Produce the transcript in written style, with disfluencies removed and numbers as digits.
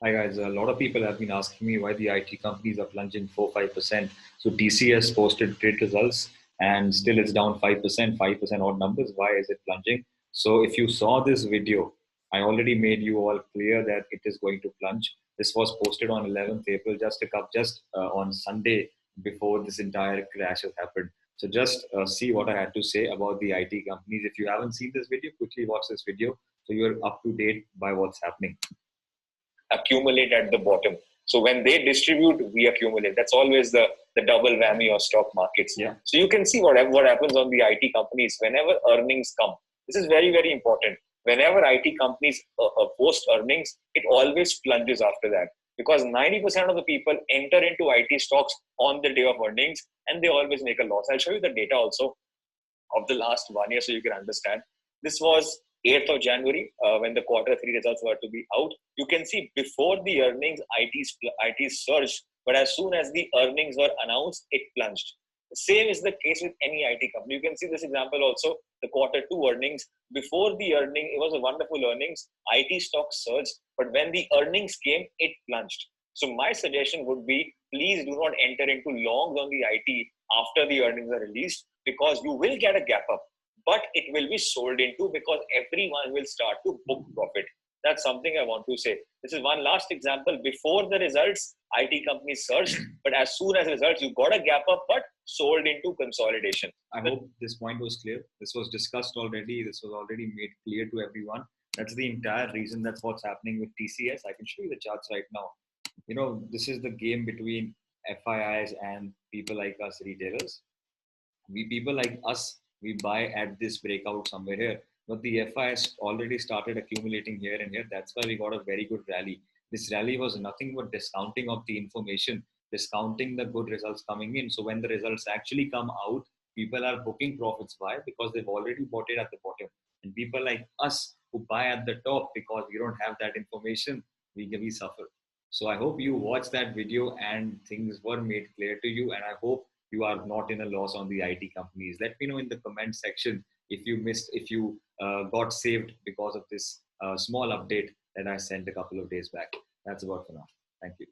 Hi guys, a lot of people have been asking me why the IT companies are plunging 4-5%. So TCS posted great results and still it's down 5%, 5% odd numbers. Why is it plunging? So if you saw this video, I already made you all clear that it is going to plunge. This was posted on 11th April, just on Sunday before this entire crash has happened. So just see what I had to say about the IT companies. If you haven't seen this video, quickly watch this video so you're up to date by what's happening. Accumulate at the bottom. So when they distribute, we accumulate. That's always the double whammy of stock markets. Yeah. So you can see what happens on the IT companies whenever earnings come. This is very, very important. Whenever IT companies post earnings, it always plunges after that because 90% of the people enter into IT stocks on the day of earnings and they always make a loss. I'll show you the data also of the last 1 year so you can understand. This was 8th of January when the quarter 3 results were to be out. You can see before the earnings, IT surged, but as soon as the earnings were announced, it plunged. The same is the case with any IT company. You can see this example also, the quarter 2 earnings. Before the earning, it was a wonderful earnings. IT stock surged, but when the earnings came, it plunged. So my suggestion would be, please do not enter into longs on the IT after the earnings are released because you will get a gap up, but it will be sold into because everyone will start to book profit. That's something I want to say. This is one last example. Before the results, IT companies surged, but as soon as results, you got a gap up, but sold into consolidation. I hope this point was clear. This was discussed already. This was already made clear to everyone. That's the entire reason. That's what's happening with TCS. I can show you the charts right now. This is the game between FIIs and people like us retailers. We people like us, we buy at this breakout somewhere here, but the FIs already started accumulating here and here. That's why we got a very good rally. This rally was nothing but discounting of the information, discounting the good results coming in. So when the results actually come out, people are booking profits. Why? Because they've already bought it at the bottom. And people like us who buy at the top because we don't have that information, we suffer. So I hope you watched that video and things were made clear to you. And I hope you are not in a loss on the IT companies. Let me know in the comment section if you got saved because of this small update that I sent a couple of days back. That's about for now. Thank you.